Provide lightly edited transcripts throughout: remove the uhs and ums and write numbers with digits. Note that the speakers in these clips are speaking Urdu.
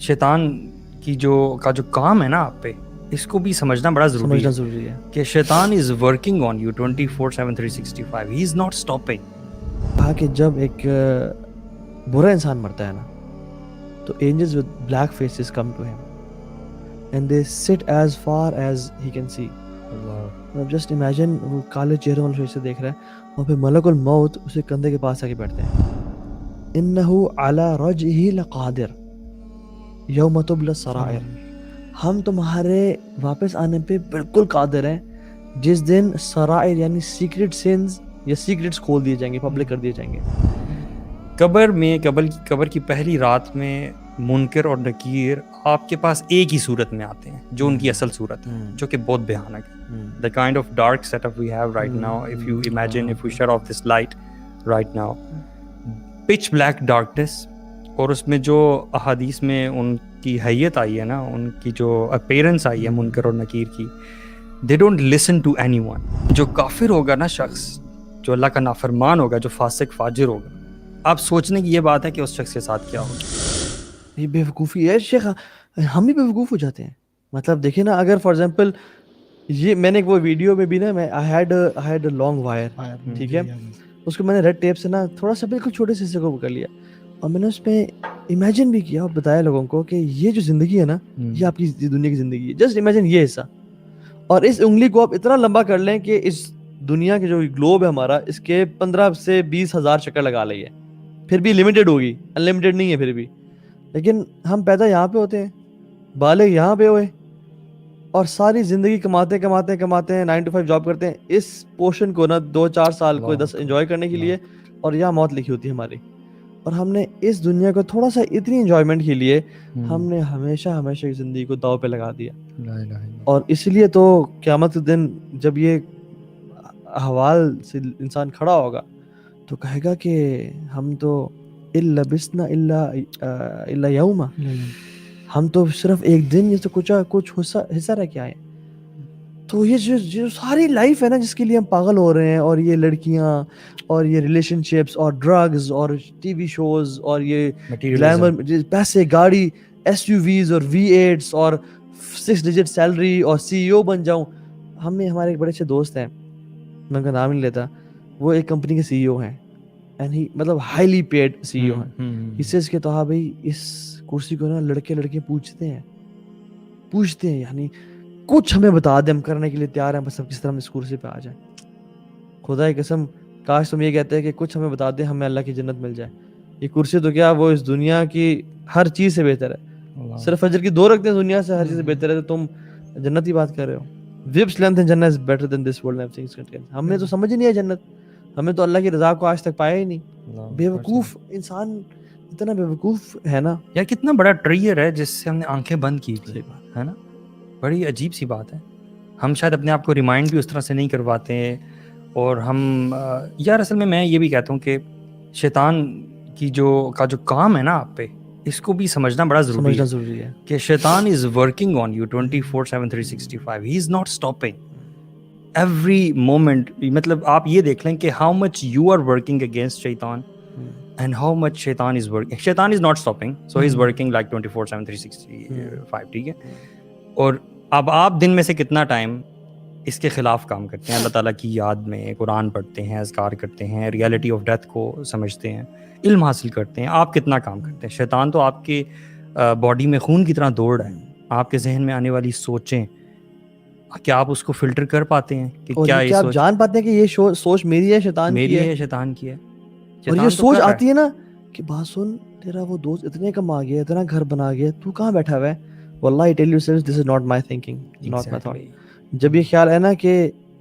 شیطان کی جو کام ہے نا آپ پہ، اس کو بھی سمجھنا بڑا ضروری ہے کہ شیطان is working on you 24/7 365. He is not stopping. کہا کہ جب ایک برا انسان مرتا ہے نا تو angels with black faces come to him and they sit as far as he can see. اب جسٹ امیجن وہ کالے چہرے والے فیس سے دیکھ رہا ہے اور پھر ملک الموت اسے کندھے کے پاس آ کے بیٹھتے ہیں. انہ علی رجعہ لقادر یوم تبلی السرائر. ہم تمہارے واپس آنے پہ بالکل قادر ہیں جس دن سرائر یعنی سیکرٹ سینز یا سیکرٹس کھول دیے جائیں گے، پبلک کر دیے جائیں گے. قبر کی پہلی رات میں منکر اور نکیر آپ کے پاس ایک ہی صورت میں آتے ہیں جو ان کی اصل صورت ہے، جو کہ بہت بھیانک ہے. The kind of dark setup we have right now, if you imagine, if we shut off this light right now, pitch black darkness. اور اس میں جو احادیث میں ان کی حیت آئی ہے نا، ان کی جو اپیرنس آئی ہے منکر اور نکیر کی، they don't listen to anyone. جو کافر ہوگا نا شخص، جو اللہ کا نافرمان ہوگا، جو فاسق فاجر ہوگا، آپ سوچنے کی یہ بات ہے کہ اس شخص کے ساتھ کیا ہوگا. یہ بیوقوفی ہے شیخ، ہم بھی بیوقوف ہو جاتے ہیں. مطلب دیکھیں نا، اگر فار ایگزامپل یہ میں نے ایک وہ ویڈیو میں بھی نا، میں I had a long wire، ٹھیک ہے، اس کو میں نے ریڈ ٹیپ سے نا تھوڑا سا بالکل چھوٹے سے حصے کو کر لیا اور میں نے اس میں امیجن بھی کیا اور بتایا لوگوں کو کہ یہ جو زندگی ہے نا، یہ آپ کی دنیا کی زندگی ہے. جسٹ امیجن یہ حصہ، اور اس انگلی کو آپ اتنا لمبا کر لیں کہ اس دنیا کے جو گلوب ہے ہمارا، اس کے 15 سے 20 ہزار چکر لگا لئیے، پھر بھی لمیٹڈ ہوگی، انلمیٹڈ نہیں ہے پھر بھی. لیکن ہم پیدا یہاں پہ ہوتے ہیں، بالغ یہاں پہ ہوئے، اور ساری زندگی کماتے ہیں 9 to 5 جاب کرتے ہیں اس پورشن کو نا 2-4 سال کو 10 انجوائے کرنے کے لیے، اور یہاں موت لکھی ہوتی ہے ہماری. اور ہم نے اس دنیا کو تھوڑا سا اتنی انجوائمنٹ کے لیے ہم نے ہمیشہ کی زندگی کو داؤ پہ لگا دیا. اور اس لیے تو قیامت کے دن جب یہ احوال سے انسان کھڑا ہوگا تو کہے گا کہ ہم تو لبسنا الا یوما، ہم تو صرف ایک دن یہ تو کچھ حصہ رہ کے آئے. تو یہ جو ساری لائف ہے نا جس کے لیے ہم پاگل ہو رہے ہیں، اور یہ لڑکیاں اور یہ ریلیشن شپس اور ڈرگز اور ٹی وی شوز اور یہ گلیمر، پیسے، گاڑی، SUVs اور V8s اور 6 ڈیجٹ سیلری اور CEO بن جاؤں. ہمارے ایک بڑے اچھے دوست ہیں، میں ان کا نام نہیں لیتا، وہ ایک کمپنی کے CEO ہیں، اینڈ ہی مطلب ہائیلی پیڈ CEO ہیں. اس سے کہ تو ہاں بھائی اس کرسی کو نا لڑکے پوچھتے ہیں، یعنی کچھ ہمیں بتا دیں، ہم کرنے کے لیے تیار ہیں، بس ہم کس طرح ہم اس کرسی پہ آ جائیں. خدا کی قسم کاش تم یہ کہتے ہیں کہ کچھ ہمیں بتا دیں، ہمیں اللہ کی جنت مل جائے. یہ کرسی تو کیا، وہ اس دنیا کی ہر چیز سے بہتر ہے. صرف فجر کی 2 رکعتیں دنیا سے ہر چیز سے بہتر ہے، تو تم جنت کی بات کر رہے ہو. ویبس لینتھ ان جنت is better than this world and things contain. ہم نے تو سمجھ ہی نہیں ہے جنت، ہمیں تو اللہ کی رضا کو آج تک پایا ہی نہیں. بیوقوف انسان اتنا بیوقوف ہے نا. یا کتنا بڑا ٹریئر ہے جس سے ہم نے آنکھیں بند کی تھی، ہے نا. بڑی عجیب سی بات ہے. ہم شاید اپنے آپ کو ریمائنڈ بھی اس طرح سے نہیں کرواتے ہیں. اور ہم یار اصل میں یہ بھی کہتا ہوں کہ شیطان کی جو کام ہے نا آپ پہ، اس کو بھی سمجھنا بڑا ضروری ہے کہ شیطان is working on you 24/7 365. He is not stopping every moment. مطلب آپ یہ دیکھ لیں کہ how much you are working against شیطان and how much شیطان is working. شیطان is not stopping, so he is working like 24/7 365. ٹھیک ہے. اور اب آپ دن میں سے کتنا ٹائم اس کے خلاف کام کرتے ہیں، اللہ تعالیٰ کی یاد میں قرآن پڑھتے ہیں، اذکار کرتے ہیں، ریالٹی آف ڈیتھ کو سمجھتے ہیں، علم حاصل کرتے ہیں. آپ کتنا کام کرتے ہیں؟ شیطان تو آپ کے باڈی میں خون کی طرح دوڑ رہا ہے. آپ کے ذہن میں آنے والی سوچیں، کیا آپ اس کو فلٹر کر پاتے ہیں کہ کیا آپ جان پاتے ہیں کہ یہ سوچ میری ہے، شیطان کی ہے، شیطان کی ہے. اور یہ سوچ آتی ہے نا کہ بات سن، تیرا وہ دوست اتنے کما گیا، اتنا گھر بنا گیا، تو کہاں بیٹھا ہوا ہے؟ واللہ I tell you this is not my thinking, not my thought. جب یہ خیال ہے نا کہ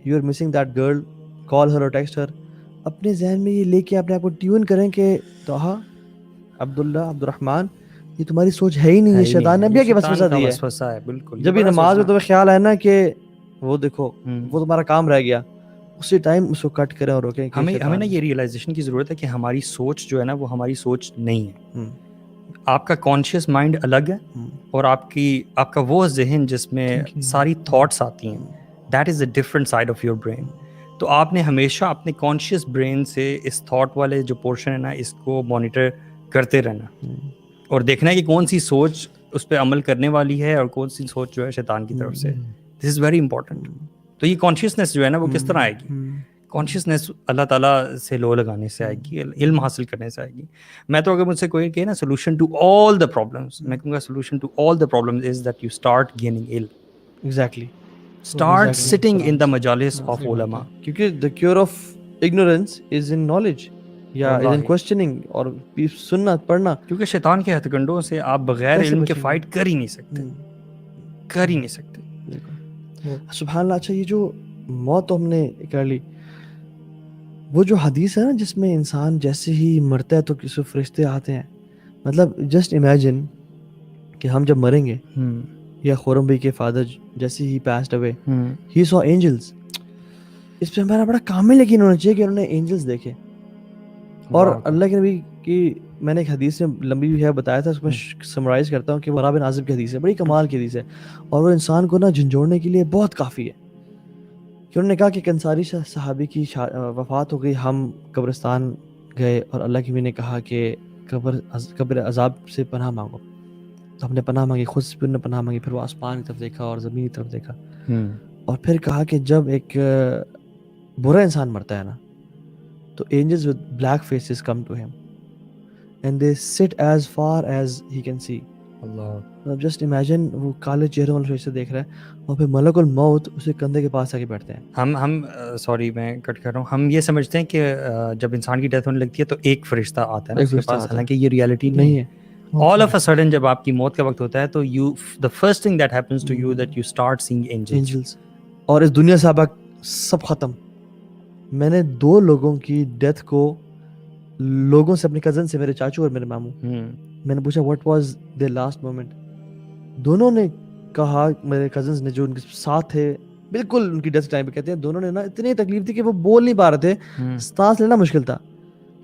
you are missing that girl, call her or text her، اپنے ذہن میں یہ لے کے اپنے آپ کو ٹیون کریں کہ طه، عبداللہ، عبدالرحمن، یہ تمہاری سوچ ہے ہی نہیں، ہے شیطان نے بھی وسوسہ دیا ہے. بالکل. جب یہ نماز میں تمہیں خیال ہے نا کہ وہ دیکھو وہ تمہارا کام رہ گیا، اسی ٹائم اس کو کٹ کریں اور روکیں. ہمیں نا یہ ریئلائزیشن کی ضرورت ہے کہ ہماری سوچ جو ہے نا وہ ہماری سوچ نہیں ہے. آپ کا کانشیس مائنڈ الگ ہے، اور آپ کا وہ ذہن جس میں ساری تھاٹس آتی ہیں، that is a different side of your brain. تو آپ نے ہمیشہ اپنے کانشیس برین سے اس تھاٹ والے جو پورشن ہے نا، اس کو مانیٹر کرتے رہنا اور دیکھنا ہے کہ کون سی سوچ اس پہ عمل کرنے والی ہے اور کون سی سوچ جو ہے شیطان کی طرف سے. دس از ویری امپورٹنٹ. تو یہ کانشیسنیس جو ہے نا وہ کس طرح آئے گی؟ کانشیسنیس اللہ تعالیٰ سے لو لگانے سے آئے گی, علم حاصل کرنے سے آئے گی. میں تو اگر مجھ سے کوئی کہے نا solution to all the problems, میں کہوں گا solution to all the problems is that you start gaining علم. Exactly. Start sitting in the مجالس آف علماء. کیونکہ the cure of ignorance is in knowledge یا از ان کوسچننگ اور سننا پڑھنا. کیونکہ شیطان کے ہتھ کنڈوں سے آپ بغیر علم کے فائٹ کر ہی نہیں سکتے, کر ہی نہیں سکتے. سبحان اللہ. اچھا یہ جو موت تو ہم نے کر لی, وہ جو حدیث ہے نا جس میں انسان جیسے ہی مرتا ہے تو کسی فرشتے آتے ہیں, مطلب جسٹ امیجن کہ ہم جب مریں گے یا خورم بھائی کے فادر جیسے ہی پاسڈ اوے ہی سو اینجلز. اس پہ ہمارا بڑا کامل یقین ہونا چاہیے کہ انہوں نے اینجلز دیکھے. اور اللہ کے نبی کی میں نے ایک حدیث میں لمبی بھی ہے بتایا تھا, اس میں سمرائز کرتا ہوں کہ وہ برا بن عازب کی حدیث ہے, بڑی کمال کی حدیث ہے, اور وہ انسان کو نا جھنجھوڑنے کے لیے بہت کافی ہے. کہ انہوں نے کہا کہ ایک انصاری صحابی کی وفات ہو گئی, ہم قبرستان گئے اور اللہ کے نبی نے کہا کہ قبر عذاب سے پناہ مانگو. تو ہم نے پناہ مانگی, خود سے نے پناہ مانگی, پھر وہ آسمان کی طرف دیکھا اور زمین کی طرف دیکھا, اور پھر کہا کہ جب ایک برا انسان مرتا ہے نا تو angels with black faces come to him and they sit as far as he can see. Allah just imagine وہ کالے چہروں والے فرشتے دیکھ رہا ہے, اور پھر ملک الموت اسے کندھے کے پاس آ کے بیٹھتے ہیں. ہم سوری میں کٹ کر رہا ہوں, ہم یہ سمجھتے ہیں کہ جب انسان کی ڈیتھ ہونے لگتی ہے تو ایک فرشتہ آتا ہے نا اس کے پاس, حالانکہ یہ ریالٹی نہیں ہے. all of a sudden جب آپ کی موت کا وقت ہوتا ہے تو the first thing that happens to you that you start seeing angels. اور اس دنیا سے اب سب ختم. میں نے 2 لوگوں کی ڈیتھ کو لوگوں سے, اپنے کزن سے, میرے چاچو اور میرے ماموں, میں نے پوچھا what was their last moment. دونوں نے کہا, میرے کزنز نے جو ان کے ساتھ تھے بالکل ان کی ڈیتھ ٹائم پہ, کہتے ہیں دونوں نے نا اتنی تکلیف تھی کہ وہ بول نہیں پا رہے تھے, سانس لینا مشکل تھا.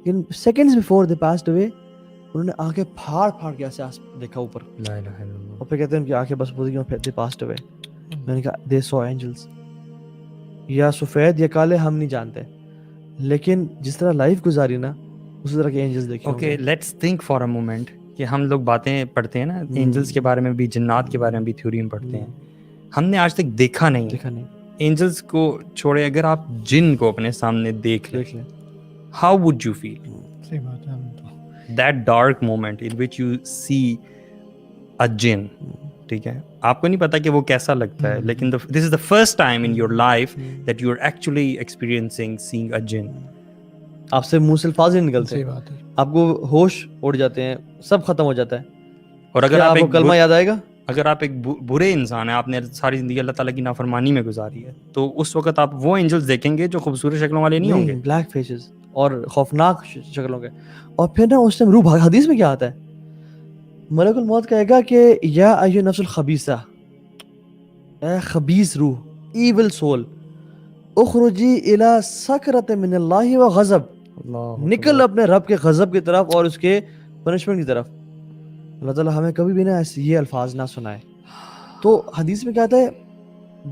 In seconds before they passed away انہوں نے آنکھیں پھاڑ پھاڑ کے ایسے دیکھا اوپر, اور پھر کہتے ہیں ان کی آنکھیں بس پوری اور دے پاسڈ اوے. میں نے کہا دے سو اینجلز. یا سفید یا کالے ہم نہیں جانتے, لیکن جس طرح لائف گزاری نا اسی طرح کے اینجلز دیکھے. Okay let's think for a moment کہ ہم لوگ باتیں پڑھتے ہیں نا اینجلز کے بارے میں بھی, جنات کے بارے میں بھی تھیوری میں پڑھتے ہیں, ہم نے آج تک دیکھا نہیں. اینجلز کو چھوڑے, اگر آپ جن کو اپنے سامنے دیکھ لیں, ہاؤ وڈ یو فیل؟ صحیح بات ہے. that dark moment in which you see a jinn, ٹھیک ہے, آپ کو نہیں پتا کہ وہ کیسا لگتا ہے, لیکن this is the first time in your life that you are actually experiencing seeing a jinn. آپ سے منہ سے الفاظ نہیں نکلتے, آپ کو ہوش اڑ جاتے ہیں, سب ختم ہو جاتا ہے. اور اگر آپ ایک کلمہ یاد آئے گا, اگر آپ ایک برے انسان ہیں, آپ نے ساری زندگی اللہ تعالیٰ کی نافرمانی میں گزاری ہے, تو اس وقت آپ وہ اینجلز دیکھیں گے جو خوبصورت شکلوں والے نہیں ہوں گے, بلیک فیسز اور خوفناک شکلوں کے. اور پھر نا اس ٹائم روح, حدیث میں کیا آتا ہے, ملک الموت کہے گا کہ یا ایھا النفس الخبیثہ, اے خبیث روح, ایول سول, اخرجی الی سکرۃ من اللہ وغضب, نکل اپنے رب کے غضب کی طرف اور اس کے پنشمنٹ کی طرف. اللہ تعالیٰ ہمیں کبھی بھی نا ایسے یہ الفاظ نہ سنائے. تو حدیث میں کیا آتا ہے,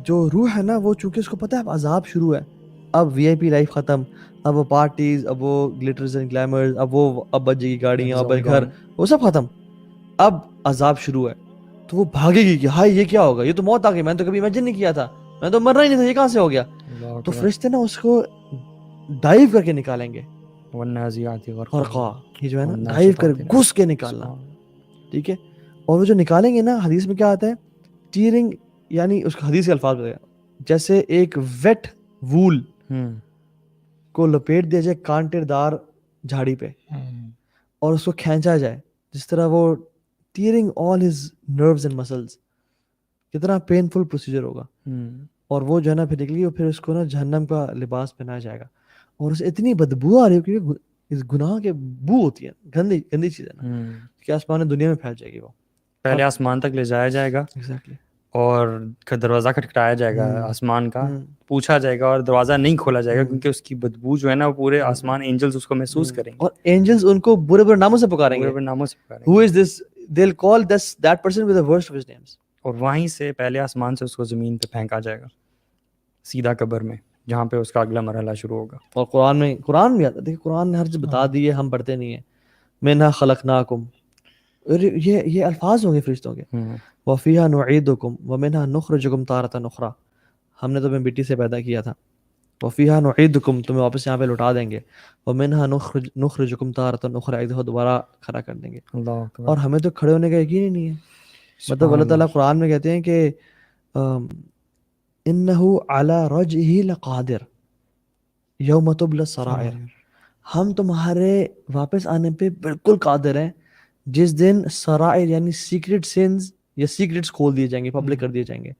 جو روح ہے نا وہ چونکہ اس کو پتہ ہے اب عذاب شروع ہے, اب وی آئی پی لائف ختم, اب وہ پارٹیز, اب وہ گلیٹرز اینڈ گلیمرز, اب بجے کی گاڑیاں, اب گھر, وہ سب ختم, اب عذاب شروع ہے. تو وہ بھاگے گی کہ ہائے یہ کیا ہوگا, یہ تو موت آ گئی, میں نے تو کبھی امیجن نہیں کیا تھا, میں تو مرنا ہی نہیں تھا, یہ کہاں سے ہو گیا. تو فرشتے نا اس کو ڈائیو کر کے نکالیں گے, غرقا, یہ جو ہے نا ڈائیو کر گھس کے نکالنا, ٹھیک ہے. اور وہ جو نکالیں گے نا, حدیث میں کیا آتا ہے, ٹیئرنگ, یعنی اس حدیث کے الفاظ بتایا, جیسے ایک ویٹ وول کو لپیٹ دیا جائے کانٹے دار جھاڑی پہ اور اس کو کھینچا جائے, جس طرح وہ tearing all his nerves and muscles, کتنا پینفل پروسیجر ہوگا. اور وہ جو ہے نا پھر نکلی, اور پھر اس کو نا جہنم کا لباس پہنایا جائے گا, اور اسے اتنی بدبو آ رہی ہے کیونکہ اس گناہ کے بو ہوتی ہے, گندی چیز ہے نا, کہ آسمان دنیا میں پھیل جائے گی. وہ پہلے آسمان تک لے جایا جائے گا, ایگزیکٹلی, اور دروازہ کھٹکھٹایا جائے گا آسمان کا, پوچھا جائے گا, اور دروازہ نہیں کھولا جائے گا کیونکہ اس کی بدبو جو ہے نا وہ پورے آسمان اینجلز اس کو محسوس کریں گے, اور اینجلز ان کو برے برے ناموں سے پکاریں گے, برے ناموں سے پکاریں گے. Who is this? They'll call that person with the worst of his names. اور وہیں سے پہلے آسمان سے اس کو زمین پہ پھینکا جائے گا, سیدھا قبر میں, جہاں پہ اس کا اگلا مرحلہ شروع ہوگا. اور قرآن بھی آتا ہے, دیکھیں قرآن نے ہر چیز بتا دی ہے, ہم پڑھتے نہیں ہیں. منہا خلقناکم, اور یہ الفاظ ہوں گے فرشتوں کے. وَفِيهَا نُعِيدُكُمْ وَمِنْهَا نُخْرِجُكُمْ تَارَةً أُخْرَى. ہم نے تمہیں مٹی سے پیدا کیا تھا. وَفِيهَا نُعِيدُكُمْ تمہیں واپس یہاں پہ لوٹا دیں گے. وَمِنْهَا نُخْرِجُكُمْ تَارَةً أُخْرَى ایک دفعہ دوبارہ کھڑا کر دیں گے. اور ہمیں تو کھڑے ہونے کا یقین ہی نہیں ہے. مطلب اللہ تعالیٰ قرآن میں کہتے ہیں کہ إِنَّهُ عَلَى رَجْعِهِ لَقَادِرٌ يَوْمَ تُبْلَى السَّرَائِرُ. ہم تمہارے واپس آنے پہ بالکل قادر ہیں جس دن سرائر یعنی سیکرٹ سینز یا سیکرٹس کھول دیے جائیں گے, پبلک کر دیے جائیں گے.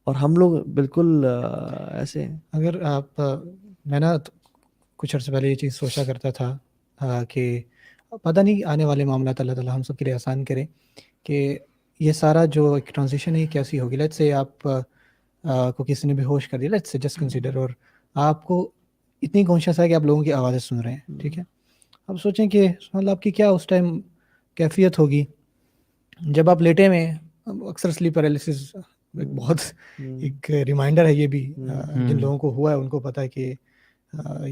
اور ہم لوگ بالکل ایسے ہیں. اگر آپ میں نا کچھ عرصے پہلے یہ چیز سوچا کرتا تھا کہ پتہ نہیں آنے والے معاملات اللہ تعالیٰ ہم سب کے لیے آسان کرے کہ یہ سارا جو ایک ٹرانزیشن ہے کیسی ہوگی. لیٹس سے آپ کو کسی نے بے ہوش کر دیا, لیٹس سے جسٹ کنسیڈر, اور آپ کو اتنی کانشیس ہے کہ آپ لوگوں کی آوازیں سن رہے ہیں, ٹھیک ہے. اب سوچیں کہ سبحان اللہ آپ کی کیا اس ٹائم کیفیت ہوگی جب آپ لیٹے میں. اکثر سلیپ پیرالسس ایک بہت ایک ریمائنڈر ہے یہ بھی, جن لوگوں کو ہوا ہے ان کو پتہ ہے کہ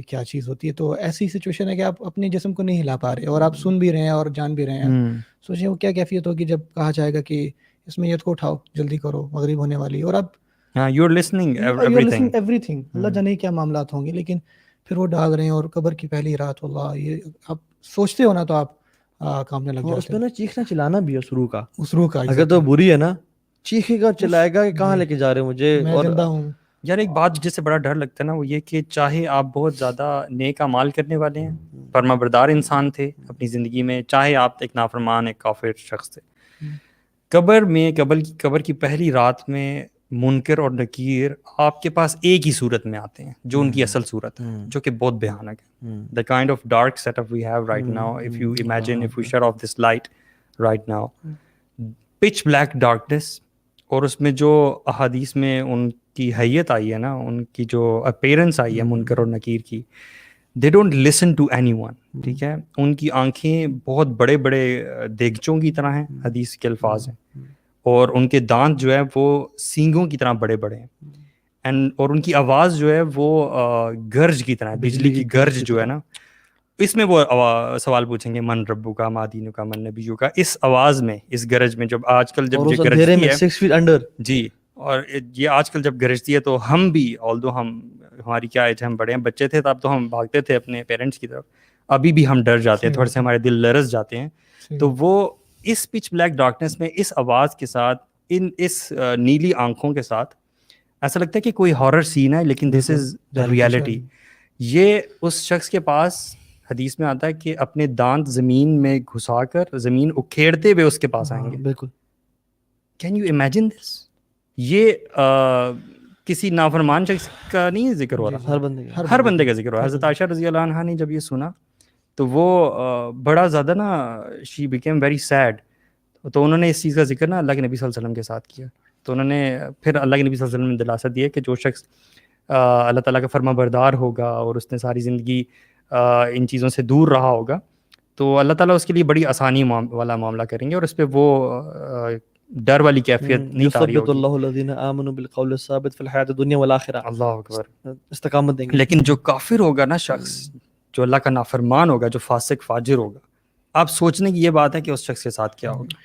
کیا چیز ہوتی ہے. تو ایسی سچویشن ہے کہ آپ اپنے جسم کو نہیں ہلا پا رہے اور آپ سن بھی رہے ہیں اور جان بھی رہے ہیں. سوچیں وہ کیا کیفیت ہوگی جب کہا جائے گا کہ اس میت کو اٹھاؤ, جلدی کرو, مغرب ہونے والی, اور آپ یو آر لسننگ ایوری تھنگ. اللہ جانے کیا معاملات ہوں گے, لیکن پھر وہ ڈاگ رہے ہیں اور قبر کی پہلی رات, واللہ یہ آپ سوچتے ہو نا تو آپ کامنے لگ جاتے ہیں. اس میں نا چیخنا چلانا بھی ہے اس روح کا, کا اگر تو بری ہے نا چیخے گا چلائے گا کہ کہاں لے کے جا رہے ہو مجھے. میں زندہ ہوں. یار ایک بات جس سے بڑا ڈر لگتا ہے نا وہ یہ کہ چاہے آپ بہت زیادہ نیک اعمال کرنے والے ہیں, فرما بردار انسان تھے اپنی زندگی میں, چاہے آپ ایک نافرمان ایک کافر شخص تھے, قبر میں قبر کی پہلی رات میں منکر اور نکیر آپ کے پاس ایک ہی صورت میں آتے ہیں جو ان کی اصل صورت ہے, جو کہ بہت بھیانک ہے. the kind of dark setup we have right now, if you imagine, if we shut off this light right now, pitch black darkness, اور اس میں جو احادیث میں ان کی حیت آئی ہے نا, ان کی جو اپیرنس آئی ہے منکر اور نکیر کی, they don't listen to anyone, ٹھیک ہے. ان کی آنکھیں بہت بڑے بڑے دیگچوں کی طرح ہیں, حدیث کے الفاظ ہیں, اور ان کے دانت جو ہے وہ سینگوں کی طرح بڑے بڑے ہیں, اور ان کی آواز جو ہے وہ گرج کی طرح ہے, بجلی کی گرج جو ہے نا. اس میں وہ سوال پوچھیں گے من ربو کا ما دینو کا من نبیو کا, اس آواز میں, اس گرج میں, جب آج کل جب یہ گرجتی ہے 6 feet under, جی, اور یہ آج کل جب گرجتی ہے تو ہم بھی, although ہماری کیا ایج ہے, ہم بڑے ہیں, بچے تھے تب تو ہم بھاگتے تھے اپنے پیرنٹس کی طرف, ابھی بھی ہم ڈر جاتے ہیں, تھوڑے سے ہمارے دل لرز جاتے ہیں. تو وہ اس پچ بلیک ڈارکنیس میں اس آواز کے ساتھ, اس نیلی آنکھوں کے ساتھ, ایسا لگتا ہے کہ کوئی ہارر سین ہے, لیکن دس از ریالٹی. یہ اس شخص کے پاس حدیث میں آتا ہے کہ اپنے دانت زمین میں گھسا کر زمین اکھیڑتے ہوئے اس کے پاس آئیں گے. بالکل. Can you imagine this? یہ کسی نافرمان شخص کا نہیں ذکر ہو رہا, ہر بندے کا ذکر ہو رہا. حضرت عائشہ رضی اللہ عنہا نے جب یہ سنا تو وہ بڑا زیادہ نا, شی بیکیم ویری سیڈ. تو انہوں نے اس چیز کا ذکر نا اللہ کے نبی صلی اللہ علیہ وسلم کے ساتھ کیا. تو انہوں نے پھر اللہ کے نبی صلی اللہ علیہ وسلم نے دلاسا دیا کہ جو شخص اللہ تعالیٰ کا فرما بردار ہوگا اور اس نے ساری زندگی ان چیزوں سے دور رہا ہوگا, تو اللہ تعالیٰ اس کے لیے بڑی آسانی والا معاملہ کریں گے, اور اس پہ وہ ڈر والی کیفیت نہیں طاری ہوگی. اللہ الذین آمنوا بالقول الثابت فی الحیاۃ الدنیا والآخرہ, اللہ اکبر, استقامت دیں گے. لیکن جو کافر ہوگا نا شخص, جو اللہ کا نافرمان ہوگا, جو فاسق فاجر ہوگا, آپ سوچنے کی یہ بات ہے کہ اس شخص کے ساتھ کیا ہوگا.